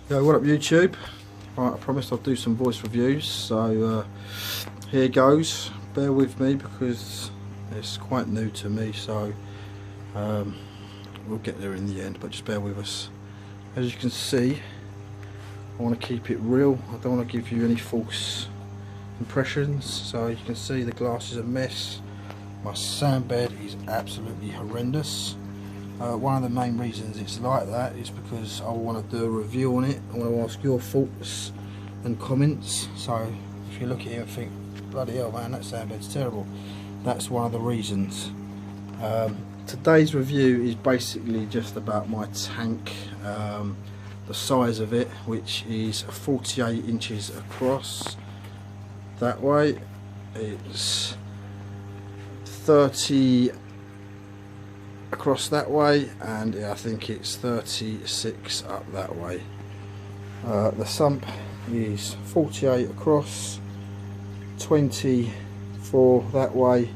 Yo, what up YouTube? Right, I promised I'd do some voice reviews, so here goes. Bear with me because it's quite new to me, so we'll get there in the end, but just bear with us. As you can see, I want to keep it real. I don't want to give you any false impressions. So you can see the glass is a mess. My sand bed is absolutely horrendous. One of the main reasons it's like that is because I want to do a review on it. I want to ask your thoughts and comments. So if you look at it and think, bloody hell man, that sand bed's terrible, that's one of the reasons. Today's review is basically just about my tank, the size of it, which is 48 inches across that way. It's 30 across that way, and I think it's 36 up that way. The sump is 48 across, 24 that way,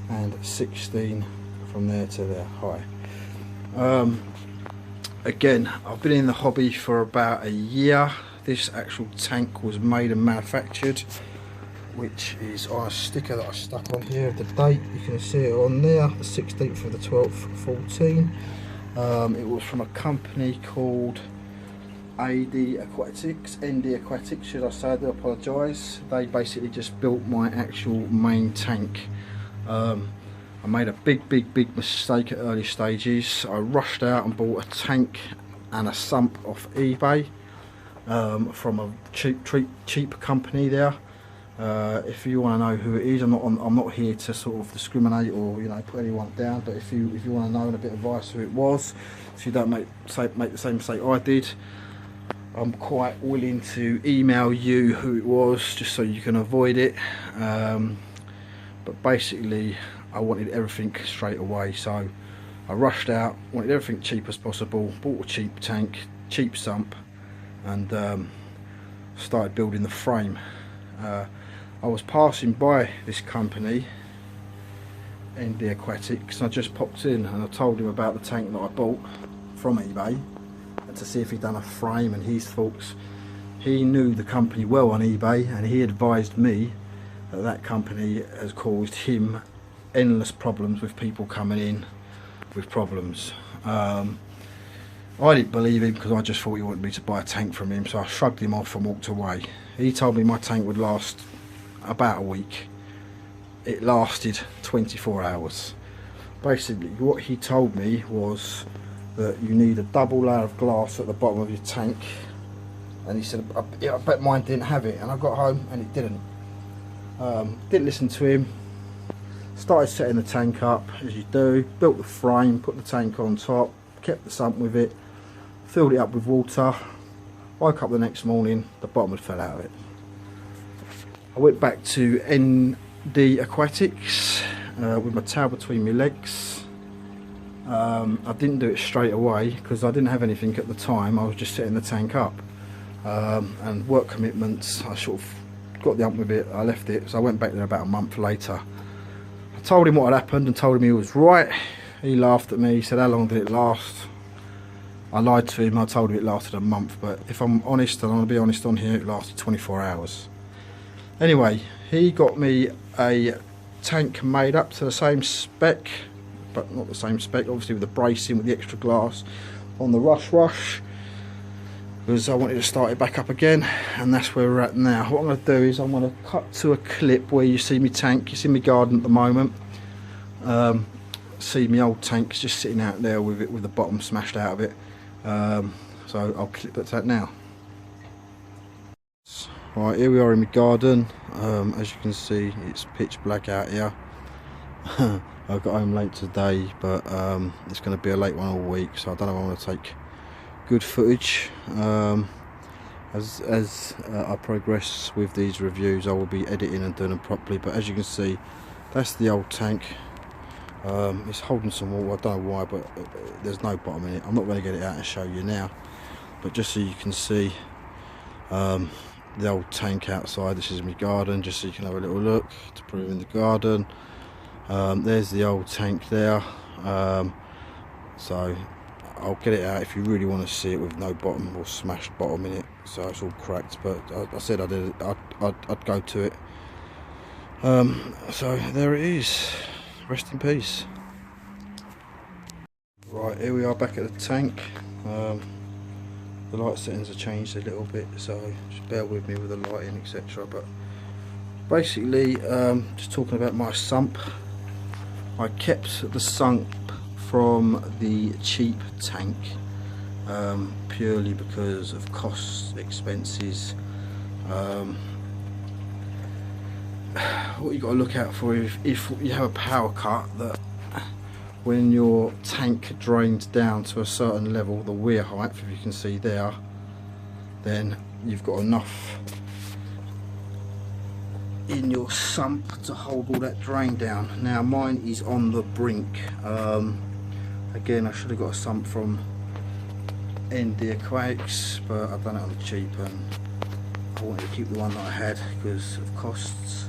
and 16 from there to there high. Again, I've been in the hobby for about a year. This actual tank was made and manufactured, which is on a sticker that I stuck on here of the date. You can see it on there, the 16th of the 12th 14. It was from a company called ND Aquatics, should I say. I do apologise. They basically just built my actual main tank. I made a big mistake at early stages. I rushed out and bought a tank and a sump off eBay from a cheap company there. If you want to know who it is, I'm not here to sort of discriminate or put anyone down, but if you want to know and a bit of advice who it was, so you don't make the same mistake I did, I'm quite willing to email you who it was just so you can avoid it. But basically I wanted everything straight away, so I rushed out, wanted everything cheap as possible, bought a cheap tank, cheap sump, and started building the frame. I was passing by this company, ND Aquatics, and I just popped in and I told him about the tank that I bought from eBay, and to see if he'd done a frame and his thoughts. He knew the company well on eBay, and he advised me that that company has caused him endless problems with people coming in with problems. I didn't believe him because I just thought he wanted me to buy a tank from him, so I shrugged him off and walked away. He told me my tank would last about a week. It lasted 24 hours. Basically what he told me was that you need a double layer of glass at the bottom of your tank, and he said I bet mine didn't have it, and I got home and it didn't. Didn't listen to him. Started setting the tank up as you do, built the frame, put the tank on top, kept the sump with it, filled it up with water. Woke up the next morning, the bottom had fell out of it. I went back to ND Aquatics with my towel between my legs. I didn't do it straight away because I didn't have anything at the time. I was just setting the tank up, and work commitments, I sort of got the hump with it. I left it, so I went back there about a month later. I told him what had happened and told him he was right. He laughed at me. He said, how long did it last? I lied to him. I told him it lasted a month, but if I'm honest, and I'm going to be honest on here, it lasted 24 hours. Anyway, he got me a tank made up to the same spec, but not the same spec, obviously, with the bracing, with the extra glass on the rush, because I wanted to start it back up again, and that's where we're at now. What I'm going to do is I'm going to cut to a clip where you see my tank. You see my garden at the moment. See my old tank's just sitting out there with it, with the bottom smashed out of it. So I'll clip that now. Right, here we are in my garden. As you can see, it's pitch black out here. I got home late today, but it's going to be a late one all week, so I don't know if I want to take good footage. As I progress with these reviews, I will be editing and doing them properly. But as you can see, that's the old tank. It's holding some water. I don't know why, but there's no bottom in it. I'm not going to get it out and show you now, but just so you can see the old tank outside. This is my garden, just so you can have a little look to prove in the garden. There's the old tank there. So I'll get it out if you really want to see it with no bottom or smashed bottom in it, so it's all cracked. But I said I'd go to it. So there it is. Rest in peace. Right, here we are back at the tank. The light settings have changed a little bit, so just bear with me with the lighting, etc. But basically, just talking about my sump. I kept the sump from the cheap tank purely because of costs, expenses. What you got to look out for if you have a power cut, that when your tank drains down to a certain level, the weir height, if you can see there, then you've got enough in your sump to hold all that drain down. Now mine is on the brink. Again, I should have got a sump from ND Aquatics, but I've done it on the cheap and I wanted to keep the one that I had because of costs.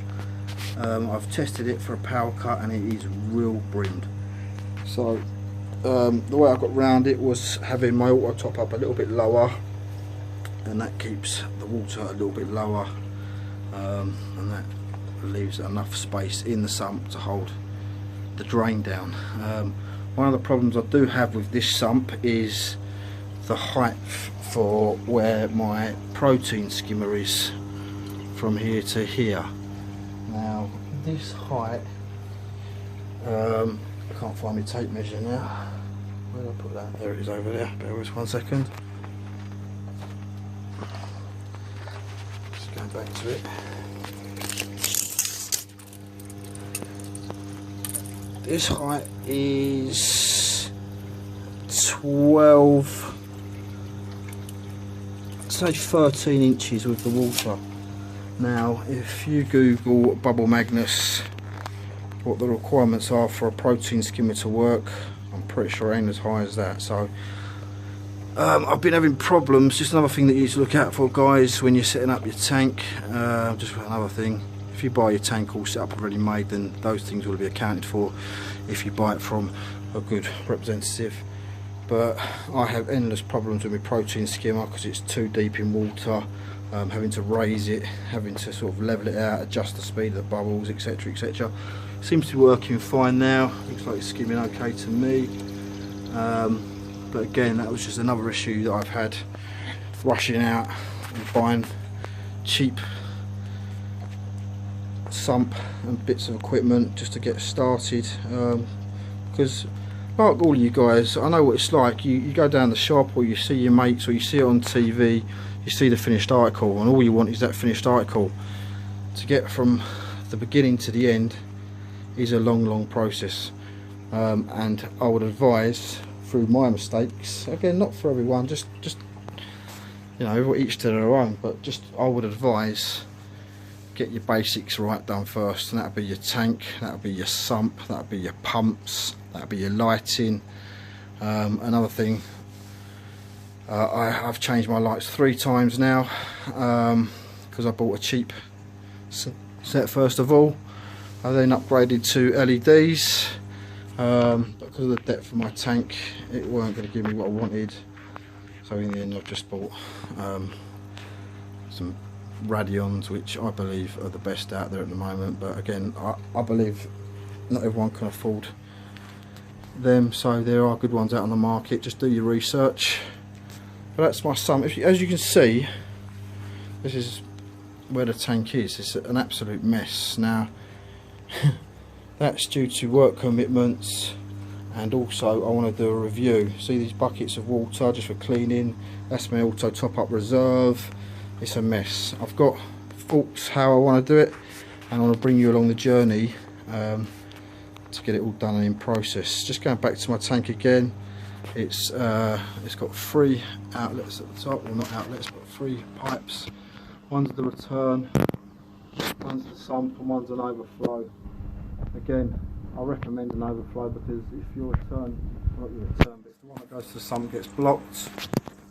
I've tested it for a power cut and it is real brimmed. So the way I got round it was having my auto top up a little bit lower, and that keeps the water a little bit lower, and that leaves enough space in the sump to hold the drain down. One of the problems I do have with this sump is the height for where my protein skimmer is from here to here. Now this height, I can't find my tape measure now. Where did I put that? There it is over there. Bear with us 1 second. Just going back to it. This height is 12, say 13 inches with the water. Now if you Google bubble magnets, what the requirements are for a protein skimmer to work, I'm pretty sure it ain't as high as that. So I've been having problems. Just another thing that you need to look out for, guys, when you're setting up your tank. Just another thing, if you buy your tank all set up already made, then those things will be accounted for if you buy it from a good representative. But I have endless problems with my protein skimmer because it's too deep in water, having to raise it, having to sort of level it out, adjust the speed of the bubbles, etc, etc. Seems to be working fine now. Looks like it's skimming okay to me. But again, that was just another issue that I've had rushing out and buying cheap sump and bits of equipment just to get started. Because like all you guys, I know what it's like. You go down the shop, or you see your mates, or you see it on TV, you see the finished article, and all you want is that finished article. To get from the beginning to the end is a long process, and I would advise, through my mistakes, again, not for everyone, just you know, each to their own, but just I would advise, get your basics right done first, and that'll be your tank, that'll be your sump, that'll be your pumps, that'll be your lighting. Another thing, I've changed my lights 3 times now, because I bought a cheap set first of all. I then upgraded to LEDs, but because of the depth of my tank, it weren't going to give me what I wanted. So in the end, I've just bought some Radions, which I believe are the best out there at the moment. But again, I believe not everyone can afford them, so there are good ones out on the market. Just do your research. But that's my sump. As you can see, this is where the tank is. It's an absolute mess now. That's due to work commitments, and also I want to do a review. See these buckets of water just for cleaning, that's my auto top up reserve. It's a mess. I've got thoughts how I want to do it, and I want to bring you along the journey to get it all done and in process. Just going back to my tank again, it's got 3 outlets at the top, well not outlets but 3 pipes. One's the return, one's the sump, and one's an overflow. Again, I recommend an overflow because if your return, not your return, but if the one that goes to the sump gets blocked,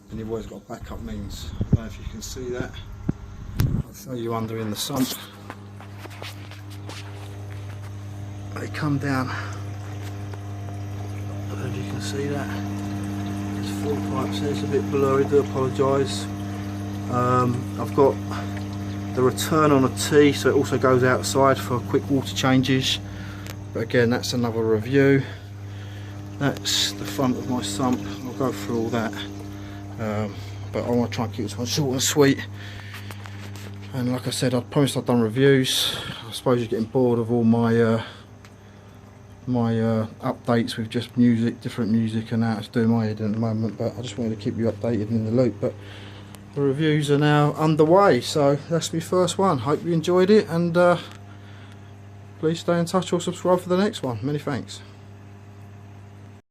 then you've always got backup means. I don't know if you can see that. I'll show you under in the sump. They come down. I don't know if you can see that. full pipes, it's a bit blurry, do apologise. I've got the return on a T, so it also goes outside for quick water changes, but again that's another review. That's the front of my sump. I'll go through all that, but I want to try and keep this one short and sweet. And like I said, I promised I'd done reviews. I suppose you're getting bored of all my updates with just music, different music and that. It's doing my head at the moment, but I just wanted to keep you updated in the loop. But the reviews are now underway, so that's my first one. Hope you enjoyed it, and please stay in touch or subscribe for the next one. Many thanks.